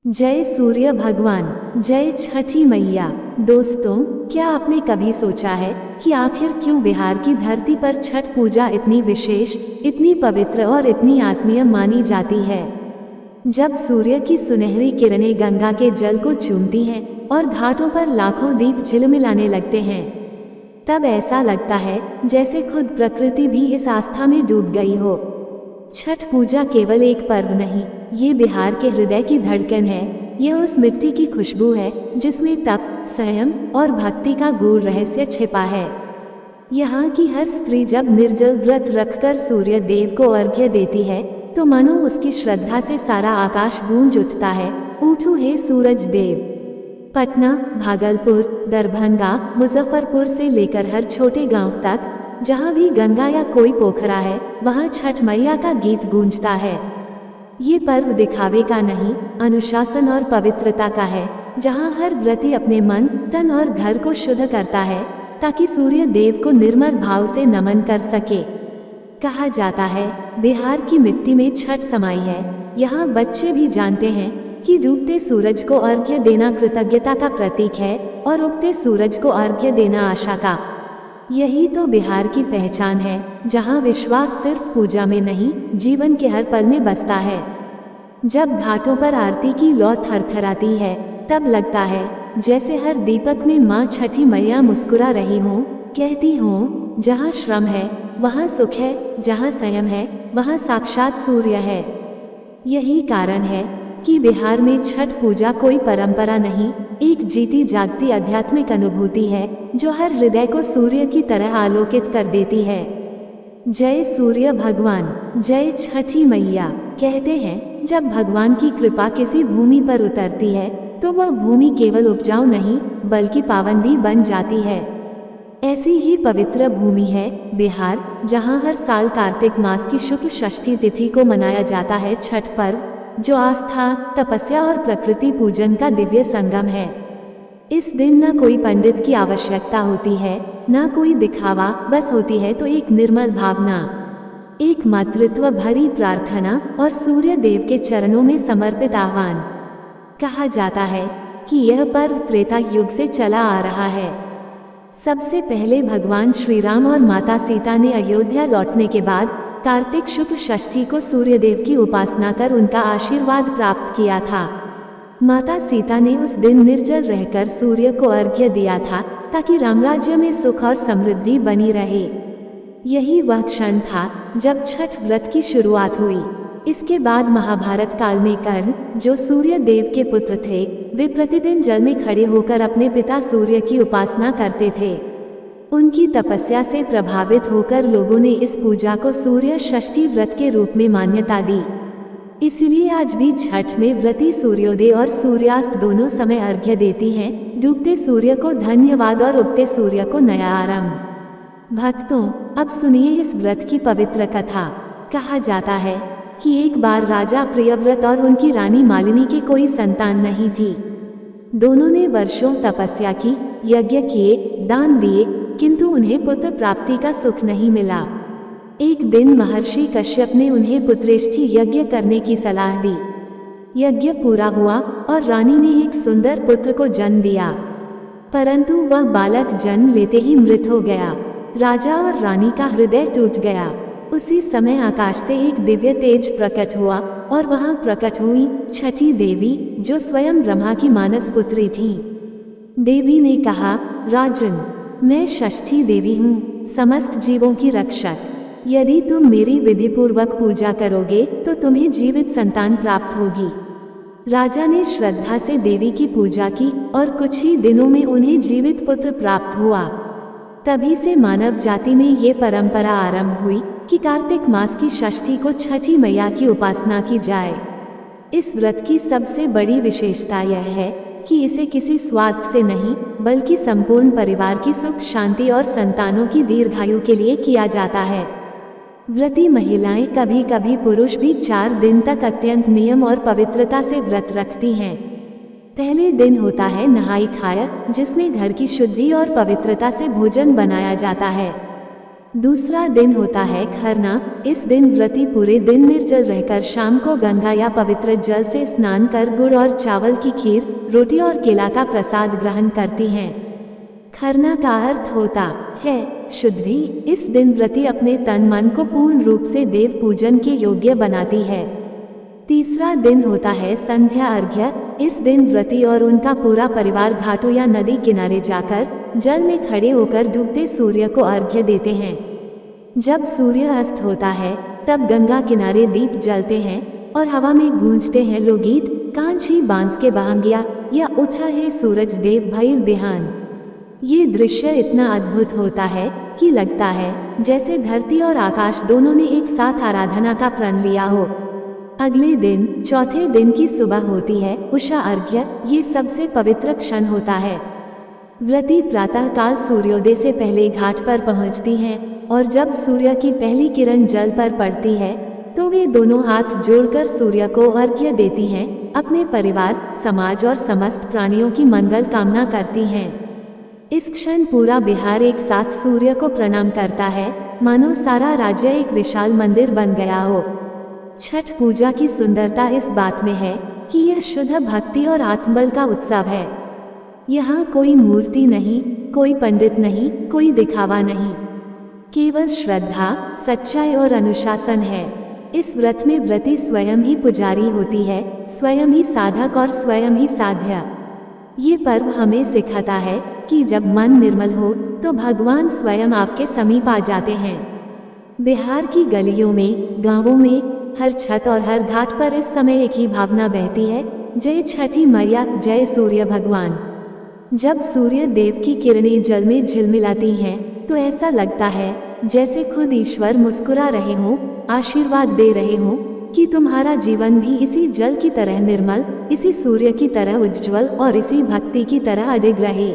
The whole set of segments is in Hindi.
जय सूर्य भगवान, जय छठी मैया। दोस्तों, क्या आपने कभी सोचा है कि आखिर क्यों बिहार की धरती पर छठ पूजा इतनी विशेष, इतनी पवित्र और इतनी आत्मीय मानी जाती है? जब सूर्य की सुनहरी किरणें गंगा के जल को चूमती हैं और घाटों पर लाखों दीप झिलमिलाने लगते हैं, तब ऐसा लगता है जैसे खुद प्रकृति भी इस आस्था में डूब गई हो। छठ पूजा केवल एक पर्व नहीं, ये बिहार के हृदय की धड़कन है। यह उस मिट्टी की खुशबू है जिसमें तप, संयम और भक्ति का गूढ़ रहस्य छिपा है। यहाँ की हर स्त्री जब निर्जल व्रत रखकर सूर्य देव को अर्घ्य देती है, तो मानो उसकी श्रद्धा से सारा आकाश गूंज उठता है, उठो हे सूरज देव। पटना, भागलपुर, दरभंगा, मुजफ्फरपुर से लेकर हर छोटे गांव तक जहाँ भी गंगा या कोई पोखरा है, वहाँ छठ मैया का गीत गूंजता है। ये पर्व दिखावे का नहीं, अनुशासन और पवित्रता का है, जहाँ हर व्रती अपने मन, तन और घर को शुद्ध करता है ताकि सूर्य देव को निर्मल भाव से नमन कर सके। कहा जाता है, बिहार की मिट्टी में छठ समाई है। यहाँ बच्चे भी जानते हैं कि डूबते सूरज को अर्घ्य देना कृतज्ञता का प्रतीक है और उगते सूरज को अर्घ्य देना आशा का। यही तो बिहार की पहचान है, जहाँ विश्वास सिर्फ पूजा में नहीं, जीवन के हर पल में बसता है। जब घाटों पर आरती की लौ थरथराती है, तब लगता है जैसे हर दीपक में माँ छठी मैया मुस्कुरा रही हों, कहती हों, जहाँ श्रम है वहाँ सुख है, जहाँ संयम है वहाँ साक्षात सूर्य है। यही कारण है कि बिहार में छठ पूजा कोई परंपरा नहीं, एक जीती जागती आध्यात्मिक अनुभूति है जो हर हृदय को सूर्य की तरह आलोकित कर देती है। जय सूर्य भगवान, जय छठी मैया। कहते हैं, जब भगवान की कृपा किसी भूमि पर उतरती है तो वह भूमि केवल उपजाऊ नहीं बल्कि पावन भी बन जाती है। ऐसी ही पवित्र भूमि है बिहार, जहाँ हर साल कार्तिक मास की शुक्ल षष्ठी तिथि को मनाया जाता है छठ पर्व, जो आस्था, तपस्या और प्रकृति पूजन का दिव्य संगम है। इस दिन न कोई पंडित की आवश्यकता होती है, न कोई दिखावा, बस होती है तो एक निर्मल भावना, एक मातृत्व भरी प्रार्थना और सूर्य देव के चरणों में समर्पित आह्वान। कहा जाता है कि यह पर्व त्रेता युग से चला आ रहा है। सबसे पहले भगवान श्री राम और माता सीता ने अयोध्या लौटने के बाद कार्तिक शुक्ल षष्ठी को सूर्य देव की उपासना कर उनका आशीर्वाद प्राप्त किया था। माता सीता ने उस दिन निर्जल रहकर सूर्य को अर्घ्य दिया था ताकि रामराज्य में सुख और समृद्धि बनी रहे। यही वह क्षण था जब छठ व्रत की शुरुआत हुई। इसके बाद महाभारत काल में कर्ण, जो सूर्य देव के पुत्र थे, वे प्रतिदिन जल में खड़े होकर अपने पिता सूर्य की उपासना करते थे। उनकी तपस्या से प्रभावित होकर लोगों ने इस पूजा को सूर्य षष्ठी व्रत के रूप में मान्यता दी। इसलिए आज भी छठ में व्रती सूर्योदय और सूर्यास्त दोनों समय अर्घ्य देती हैं, डूबते सूर्य को धन्यवाद और उगते सूर्य को नया आरंभ। भक्तों, अब सुनिए इस व्रत की पवित्र कथा। कहा जाता है कि एक बार राजा प्रियव्रत और उनकी रानी मालिनी के कोई संतान नहीं थी। दोनों ने वर्षों तपस्या की, यज्ञ किए, दान दिए, किंतु उन्हें पुत्र प्राप्ति का सुख नहीं मिला। एक दिन महर्षि कश्यप ने उन्हें पुत्रेष्ठी यज्ञ करने की सलाह दी। यज्ञ पूरा हुआ और रानी ने एक सुंदर पुत्र को जन्म दिया, परंतु वह बालक जन्म लेते ही मृत हो गया। राजा और रानी का हृदय टूट गया। उसी समय आकाश से एक दिव्य तेज प्रकट हुआ और वहां प्रकट हुई छठी देवी, जो स्वयं ब्रह्मा की मानस पुत्री थी। देवी ने कहा, राजन, मैं षष्ठी देवी हूँ, समस्त जीवों की रक्षक। यदि तुम मेरी विधिपूर्वक पूजा करोगे तो तुम्हें जीवित संतान प्राप्त होगी। राजा ने श्रद्धा से देवी की पूजा की और कुछ ही दिनों में उन्हें जीवित पुत्र प्राप्त हुआ। तभी से मानव जाति में ये परंपरा आरंभ हुई कि कार्तिक मास की षष्ठी को छठी मैया की उपासना की जाए। इस व्रत की सबसे बड़ी विशेषता यह है कि इसे किसी स्वार्थ से नहीं बल्कि संपूर्ण परिवार की सुख, शांति और संतानों की दीर्घायु के लिए किया जाता है। व्रती महिलाएं, कभी कभी पुरुष भी 4 दिन तक अत्यंत नियम और पवित्रता से व्रत रखती हैं। पहले दिन होता है नहाई खाया, जिसमें घर की शुद्धि और पवित्रता से भोजन बनाया जाता है। दूसरा दिन होता है खरना। इस दिन व्रती पूरे दिन निर्जल रहकर शाम को गंगा या पवित्र जल से स्नान कर गुड़ और चावल की खीर, रोटी और केला का प्रसाद ग्रहण करती हैं। खरना का अर्थ होता है शुद्धि। इस दिन व्रती अपने तन मन को पूर्ण रूप से देव पूजन के योग्य बनाती है। तीसरा दिन होता है संध्या अर्घ्य। इस दिन व्रती और उनका पूरा परिवार घाटों या नदी किनारे जाकर जल में खड़े होकर डूबते सूर्य को अर्घ्य देते हैं। जब सूर्य अस्त होता है तब गंगा किनारे दीप जलते हैं और हवा में गूंजते हैं लोकगीत, कांची बांस के बहंगिया या उठा है सूरज देव भइल बिहान। ये दृश्य इतना अद्भुत होता है कि लगता है जैसे धरती और आकाश दोनों ने एक साथ आराधना का प्रण लिया हो। अगले दिन चौथे दिन की सुबह होती है उषा अर्घ्य। ये सबसे पवित्र क्षण होता है। व्रती प्रातः काल सूर्योदय से पहले घाट पर पहुंचती हैं और जब सूर्य की पहली किरण जल पर पड़ती है तो वे दोनों हाथ जोड़कर सूर्य को अर्घ्य देती हैं, अपने परिवार, समाज और समस्त प्राणियों की मंगल कामना करती हैं। इस क्षण पूरा बिहार एक साथ सूर्य को प्रणाम करता है, मानो सारा राज्य एक विशाल मंदिर बन गया हो। छठ पूजा की सुंदरता इस बात में है कि यह शुद्ध भक्ति और आत्मबल का उत्सव है। यहाँ कोई मूर्ति नहीं, कोई पंडित नहीं, कोई दिखावा नहीं, केवल श्रद्धा, सच्चाई और अनुशासन है। इस व्रत में व्रती स्वयं ही पुजारी होती है, स्वयं ही साधक और स्वयं ही साध्य। ये पर्व हमें सिखाता है कि जब मन निर्मल हो तो भगवान स्वयं आपके समीप आ जाते हैं। बिहार की गलियों में, गांवों में, हर छत और हर घाट पर इस समय एक ही भावना बहती है, जय छठी मैया, जय सूर्य भगवान। जब सूर्य देव की किरणें जल में झिलमिलाती हैं तो ऐसा लगता है जैसे खुद ईश्वर मुस्कुरा रहे हों, आशीर्वाद दे रहे हों कि तुम्हारा जीवन भी इसी जल की तरह निर्मल, इसी सूर्य की तरह उज्ज्वल और इसी भक्ति की तरह अडिग रहे।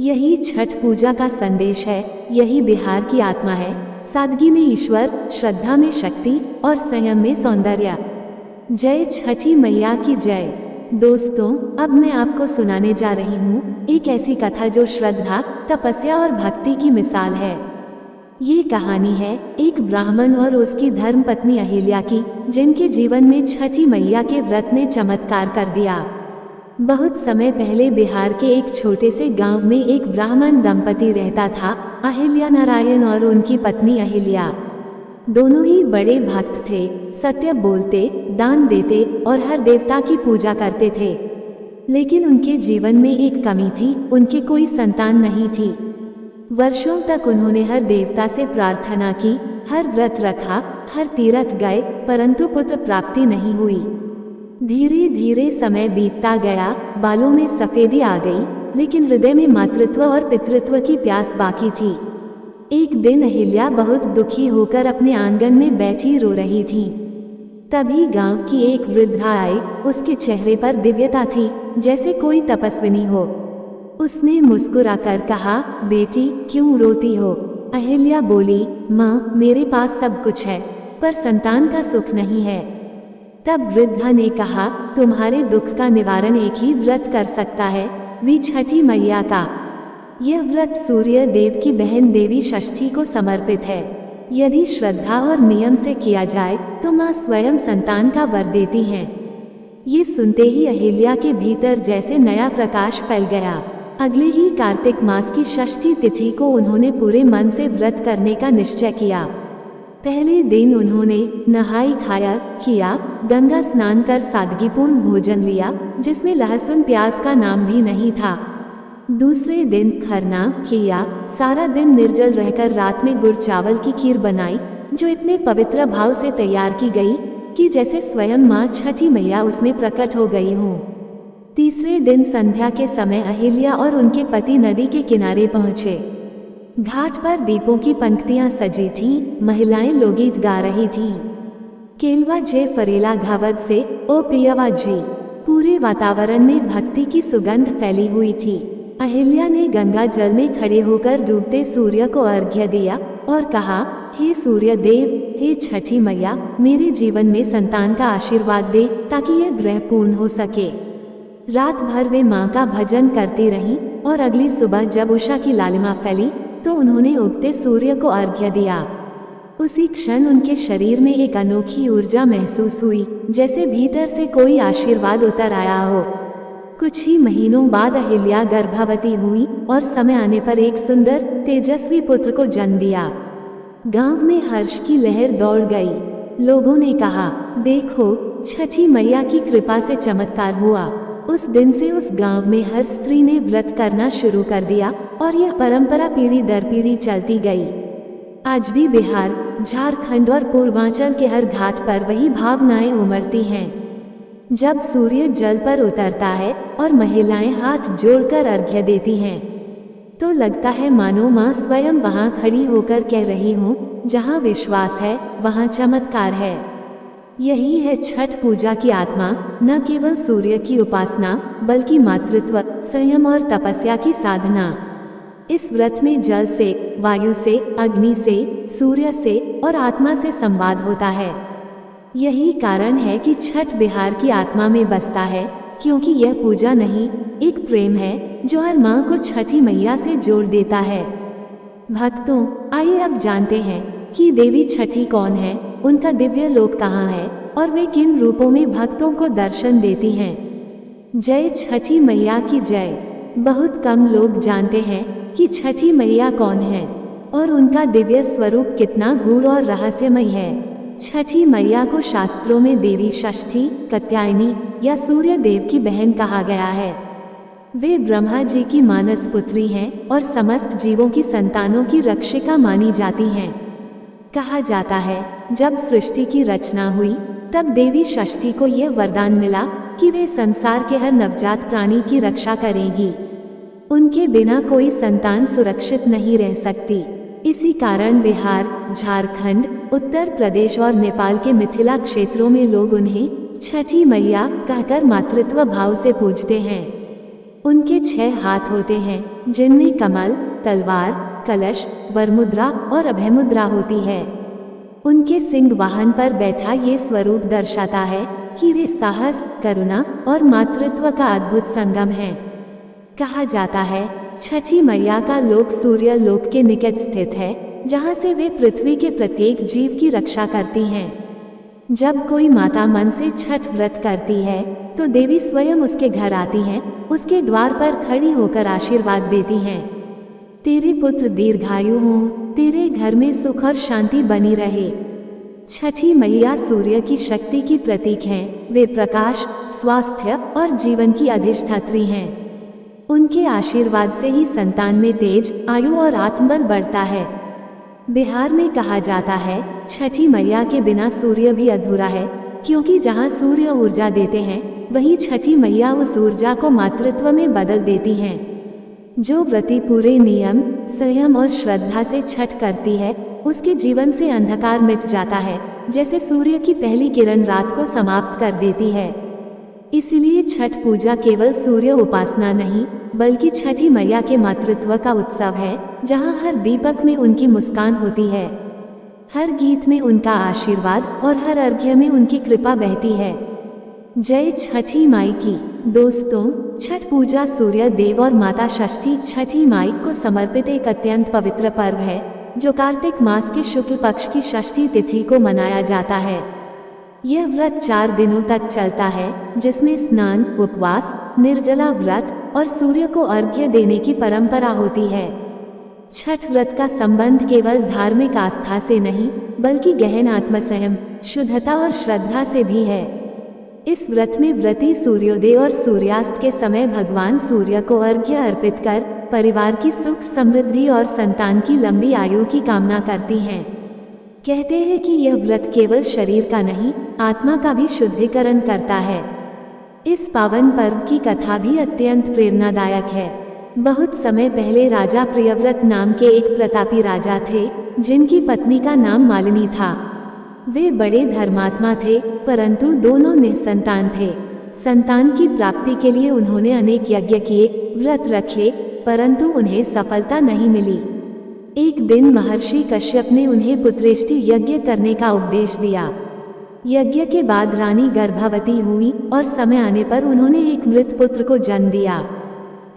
यही छठ पूजा का संदेश है, यही बिहार की आत्मा है। सादगी में ईश्वर, श्रद्धा में शक्ति और संयम में सौंदर्य। जय छठी मैया की जय। दोस्तों, अब मैं आपको सुनाने जा रही हूँ एक ऐसी कथा जो श्रद्धा, तपस्या और भक्ति की मिसाल है। ये कहानी है एक ब्राह्मण और उसकी धर्मपत्नी अहिल्या की, जिनके जीवन में छठी मैया के व्रत ने चमत्कार कर दिया। बहुत समय पहले बिहार के एक छोटे से गांव में एक ब्राह्मण दंपति रहता था, अहिल्या नारायण और उनकी पत्नी अहिल्या। दोनों ही बड़े भक्त थे, सत्य बोलते, दान देते और हर देवता की पूजा करते थे। लेकिन उनके जीवन में एक कमी थी, उनके कोई संतान नहीं थी। वर्षों तक उन्होंने हर देवता से प्रार्थना की, हर व्रत रखा, हर तीर्थ गए, परंतु पुत्र प्राप्ति नहीं हुई। धीरे धीरे समय बीतता गया, बालों में सफेदी आ गई, लेकिन हृदय में मातृत्व और पितृत्व की प्यास बाकी थी। एक दिन अहिल्या बहुत दुखी होकर अपने आंगन में बैठी रो रही थी। तभी गांव की एक वृद्धा आई। उसके चेहरे पर दिव्यता थी, जैसे कोई तपस्विनी हो। उसने मुस्कुराकर कहा, बेटी क्यों रोती हो? अहिल्या बोली, माँ, मेरे पास सब कुछ है, पर संतान का सुख नहीं है। तब वृद्धा ने कहा, तुम्हारे दुख का निवारण एक ही व्रत कर सकता है, वी छठी मैया का। यह व्रत सूर्य देव की बहन देवी षष्ठी को समर्पित है। यदि श्रद्धा और नियम से किया जाए तो माँ स्वयं संतान का वर देती हैं। ये सुनते ही अहिल्या के भीतर जैसे नया प्रकाश फैल गया। अगले ही कार्तिक मास की षष्ठी तिथि को उन्होंने पूरे मन से व्रत करने का निश्चय किया। पहले दिन उन्होंने नहाई खाया किया, गंगा स्नान कर सादगीपूर्ण भोजन लिया, जिसमें लहसुन प्याज का नाम भी नहीं था। दूसरे दिन खरना किया, सारा दिन निर्जल रहकर रात में गुड़ चावल की खीर बनाई, जो इतने पवित्र भाव से तैयार की गई कि जैसे स्वयं माँ छठी मैया उसमें प्रकट हो गई हों। तीसरे दिन संध्या के समय अहिल्या और उनके पति नदी के किनारे पहुँचे। घाट पर दीपों की पंक्तियां सजी थीं, महिलाएं लोकगीत गा रही थीं। केलवा जे फरेला घावद से ओ पियवा जी। पूरे वातावरण में भक्ति की सुगंध फैली हुई थी। अहिल्या ने गंगा जल में खड़े होकर डूबते सूर्य को अर्घ्य दिया और कहा, हे सूर्य देव, हे छठी मैया, मेरे जीवन में संतान का आशीर्वाद दे ताकि यह ग्रह पूर्ण हो सके। रात भर वे माँ का भजन करती रहीं और अगली सुबह जब उषा की लालिमा फैली तो उन्होंने उगते सूर्य को अर्घ्य दिया। उसी क्षण उनके शरीर में एक अनोखी ऊर्जा महसूस हुई, जैसे भीतर से कोई आशीर्वाद उतर आया हो। कुछ ही महीनों बाद अहिल्या गर्भवती हुई और समय आने पर एक सुंदर तेजस्वी पुत्र को जन्म दिया। गांव में हर्ष की लहर दौड़ गई। लोगों ने कहा, देखो, छठी मैया की कृपा से चमत्कार हुआ। उस दिन से उस गांव में हर स्त्री ने व्रत करना शुरू कर दिया और यह परंपरा पीढ़ी दर पीढ़ी चलती गई। आज भी बिहार, झारखंड और पूर्वांचल के हर घाट पर वही भावनाएं उमड़ती हैं। जब सूर्य जल पर उतरता है और महिलाएं हाथ जोड़कर अर्घ्य देती हैं, तो लगता है मानो माँ स्वयं वहाँ खड़ी होकर कह रही हूँ, जहाँ विश्वास है वहाँ चमत्कार है। यही है छठ पूजा की आत्मा, न केवल सूर्य की उपासना बल्कि मातृत्व, संयम और तपस्या की साधना। इस व्रत में जल से, वायु से, अग्नि से, सूर्य से और आत्मा से संवाद होता है। यही कारण है कि छठ बिहार की आत्मा में बसता है, क्योंकि यह पूजा नहीं, एक प्रेम है जो हर माँ को छठी मैया से जोड़ देता है। भक्तों, आइए अब जानते हैं कि देवी छठी कौन है, उनका दिव्य लोक कहाँ है और वे किन रूपों में भक्तों को दर्शन देती हैं। जय छठी मैया की जय। बहुत कम लोग जानते हैं कि छठी मैया कौन है और उनका दिव्य स्वरूप कितना गूढ़ और रहस्यमय है। छठी मैया को शास्त्रों में देवी षष्ठी, कात्यायनी या सूर्य देव की बहन कहा गया है। वे ब्रह्मा जी की मानस पुत्री हैं और समस्त जीवों की संतानों की रक्षिका मानी जाती हैं। कहा जाता है, जब सृष्टि की रचना हुई तब देवी षष्ठी को यह वरदान मिला कि वे संसार के हर नवजात प्राणी की रक्षा करेगी। उनके बिना कोई संतान सुरक्षित नहीं रह सकती। इसी कारण बिहार, झारखंड, उत्तर प्रदेश और नेपाल के मिथिला क्षेत्रों में लोग उन्हें छठी मैया कहकर मातृत्व भाव से पूजते हैं। उनके 6 हाथ होते हैं, जिनमें कमल, तलवार, कलश, वरमुद्रा और अभयमुद्रा होती है। उनके सिंह वाहन पर बैठा ये स्वरूप दर्शाता है कि वे साहस, करुणा और मातृत्व का अद्भुत संगम है। कहा जाता है, छठी मैया का लोक सूर्य लोक के निकट स्थित है, जहाँ से वे पृथ्वी के प्रत्येक जीव की रक्षा करती हैं। जब कोई माता मन से छठ व्रत करती है तो देवी स्वयं उसके घर आती हैं, उसके द्वार पर खड़ी होकर आशीर्वाद देती हैं। तेरे पुत्र दीर्घायु हों, तेरे घर में सुख और शांति बनी रहे। छठी मैया सूर्य की शक्ति की प्रतीक हैं। वे प्रकाश, स्वास्थ्य और जीवन की अधिष्ठात्री हैं। उनके आशीर्वाद से ही संतान में तेज, आयु और आत्मबल बढ़ता है। बिहार में कहा जाता है, छठी मैया के बिना सूर्य भी अधूरा है, क्योंकि जहाँ सूर्य ऊर्जा देते हैं वहीं छठी मैया उस ऊर्जा को मातृत्व में बदल देती हैं। जो व्रती पूरे नियम, संयम और श्रद्धा से छठ करती है, उसके जीवन से अंधकार मिट जाता है, जैसे सूर्य की पहली किरण रात को समाप्त कर देती है। इसलिए छठ पूजा केवल सूर्य उपासना नहीं, बल्कि छठी मैया के मातृत्व का उत्सव है, जहाँ हर दीपक में उनकी मुस्कान होती है, हर गीत में उनका आशीर्वाद और हर अर्घ्य में उनकी कृपा बहती है। जय छठी माई की। दोस्तों, छठ पूजा सूर्य देव और माता षष्ठी छठी माई को समर्पित एक अत्यंत पवित्र पर्व है, जो कार्तिक मास के शुक्ल पक्ष की षष्ठी तिथि को मनाया जाता है। यह व्रत 4 दिनों तक चलता है, जिसमें स्नान, उपवास, निर्जला व्रत और सूर्य को अर्घ्य देने की परंपरा होती है। छठ व्रत का संबंध केवल धार्मिक आस्था से नहीं, बल्कि गहन आत्मसंयम, शुद्धता और श्रद्धा से भी है। इस व्रत में व्रती सूर्योदय और सूर्यास्त के समय भगवान सूर्य को अर्घ्य अर्पित कर परिवार की सुख, समृद्धि और संतान की लंबी आयु की कामना करती हैं। कहते हैं कि यह व्रत केवल शरीर का नहीं, आत्मा का भी शुद्धिकरण करता है। इस पावन पर्व की कथा भी अत्यंत प्रेरणादायक है। बहुत समय पहले राजा प्रियव्रत नाम के एक प्रतापी राजा थे, जिनकी पत्नी का नाम मालिनी था। वे बड़े धर्मात्मा थे, परंतु दोनों निसंतान थे। संतान की प्राप्ति के लिए उन्होंने अनेक यज्ञ किए, व्रत रखे, परंतु उन्हें सफलता नहीं मिली। एक दिन महर्षि कश्यप ने उन्हें पुत्रेष्टि यज्ञ करने का उपदेश दिया। यज्ञ के बाद रानी गर्भवती हुई और समय आने पर उन्होंने एक मृत पुत्र को जन्म दिया।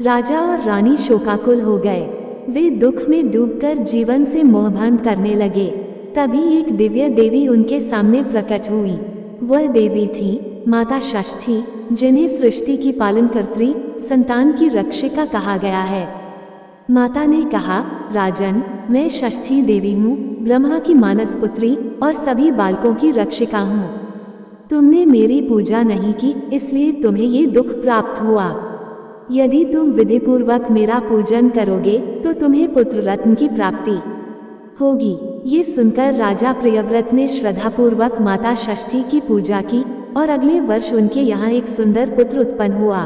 राजा और रानी शोकाकुल हो गए। वे दुख में डूबकर जीवन से मोहभंग करने लगे। तभी एक दिव्य देवी उनके सामने प्रकट हुई। वह देवी थी माता षष्ठी, जिन्हें सृष्टि की पालनकर्त्री, संतान की रक्षिका कहा गया है। माता ने कहा, राजन, मैं षष्ठी देवी हूँ, ब्रह्मा की मानस पुत्री और सभी बालकों की रक्षिका हूँ। तुमने मेरी पूजा नहीं की, इसलिए तुम्हें ये दुख प्राप्त हुआ। यदि तुम विधिपूर्वक मेरा पूजन करोगे तो तुम्हें पुत्र रत्न की प्राप्ति होगी। ये सुनकर राजा प्रियव्रत ने श्रद्धापूर्वक माता षष्ठी की पूजा की और अगले वर्ष उनके यहाँ एक सुंदर पुत्र उत्पन्न हुआ।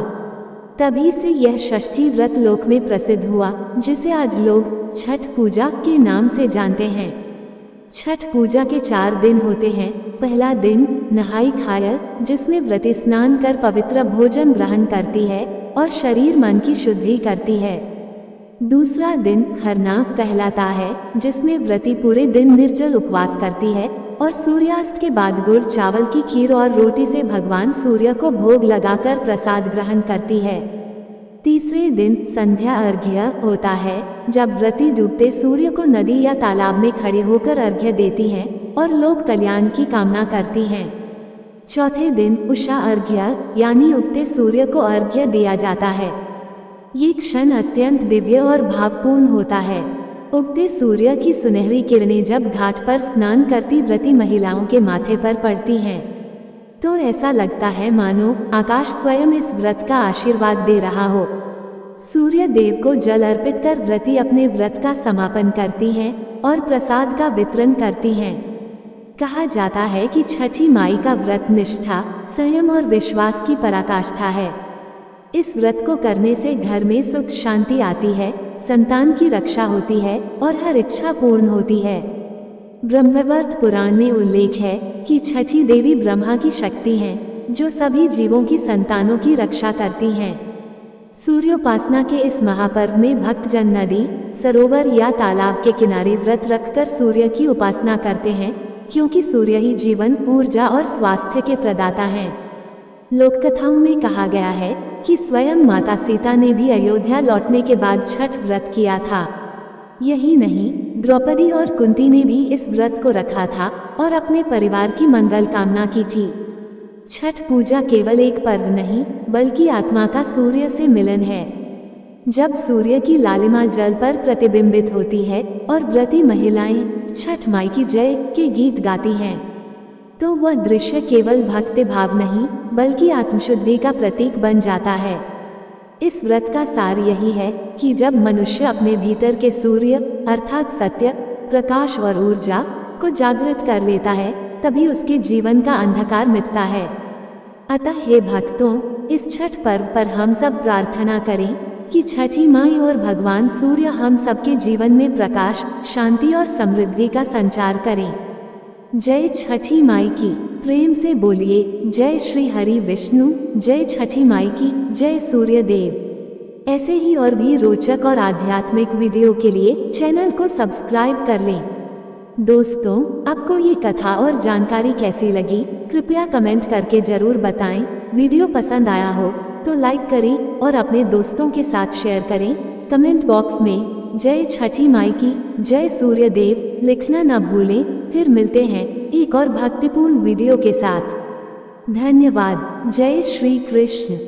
तभी से यह षष्ठी व्रत लोक में प्रसिद्ध हुआ, जिसे आज लोग छठ पूजा के नाम से जानते हैं। छठ पूजा के 4 दिन होते हैं। पहला दिन नहाई खायर, जिसमें व्रती स्नान कर पवित्र भोजन ग्रहण करती है और शरीर मन की शुद्धि करती है। दूसरा दिन खरना कहलाता है, जिसमें व्रती पूरे दिन निर्जल उपवास करती है और सूर्यास्त के बाद गुड़ चावल की खीर और रोटी से भगवान सूर्य को भोग लगाकर प्रसाद ग्रहण करती है। तीसरे दिन संध्या अर्घ्य होता है, जब व्रती डूबते सूर्य को नदी या तालाब में खड़े होकर अर्घ्य देती हैं और लोक कल्याण की कामना करती हैं। चौथे दिन उषा अर्घ्य यानी उगते सूर्य को अर्घ्य दिया जाता है। ये क्षण अत्यंत दिव्य और भावपूर्ण होता है। उगते सूर्य की सुनहरी किरणें जब घाट पर स्नान करती व्रती महिलाओं के माथे पर पड़ती हैं, तो ऐसा लगता है मानो आकाश स्वयं इस व्रत का आशीर्वाद दे रहा हो। सूर्य देव को जल अर्पित कर व्रती अपने व्रत का समापन करती हैं और प्रसाद का वितरण करती हैं। कहा जाता है कि छठी माई का व्रत निष्ठा, संयम और विश्वास की पराकाष्ठा है। इस व्रत को करने से घर में सुख शांति आती है, संतान की रक्षा होती है और हर इच्छा पूर्ण होती है। ब्रह्मवैवर्त पुराण में उल्लेख है कि छठी देवी ब्रह्मा की शक्ति हैं, जो सभी जीवों की संतानों की रक्षा करती हैं। सूर्योपासना के इस महापर्व में भक्तजन नदी, सरोवर या तालाब के किनारे व्रत रखकर सूर्य की उपासना करते हैं, क्योंकि सूर्य ही जीवन, ऊर्जा और स्वास्थ्य के प्रदाता हैं। लोककथाओं में कहा गया है कि स्वयं माता सीता ने भी अयोध्या लौटने के बाद छठ व्रत किया था। यही नहीं, द्रौपदी और कुंती ने भी इस व्रत को रखा था और अपने परिवार की मंगल कामना की थी। छठ पूजा केवल एक पर्व नहीं, बल्कि आत्मा का सूर्य से मिलन है। जब सूर्य की लालिमा जल पर प्रतिबिंबित होती है और व्रती महिलाएं छठ माई की जय के गीत गाती हैं, तो वह दृश्य केवल भक्ति भाव नहीं, बल्कि आत्मशुद्धि का प्रतीक बन जाता है। इस व्रत का सार यही है कि जब मनुष्य अपने भीतर के सूर्य अर्थात सत्य, प्रकाश और ऊर्जा को जागृत कर लेता है, तभी उसके जीवन का अंधकार मिटता है। अतः हे भक्तों, इस छठ पर्व पर हम सब प्रार्थना करें कि छठी माई और भगवान सूर्य हम सबके जीवन में प्रकाश, शांति और समृद्धि का संचार करें। जय छठी माई की। प्रेम से बोलिए जय श्री हरि विष्णु, जय छठी माई की, जय सूर्य देव। ऐसे ही और भी रोचक और आध्यात्मिक वीडियो के लिए चैनल को सब्सक्राइब कर लें। दोस्तों, आपको ये कथा और जानकारी कैसी लगी, कृपया कमेंट करके जरूर बताएं। वीडियो पसंद आया हो तो लाइक करें और अपने दोस्तों के साथ शेयर करें। कमेंट बॉक्स में जय छठी माई की, जय सूर्य देव लिखना न भूलें। फिर मिलते हैं एक और भक्तिपूर्ण वीडियो के साथ। धन्यवाद। जय श्री कृष्ण।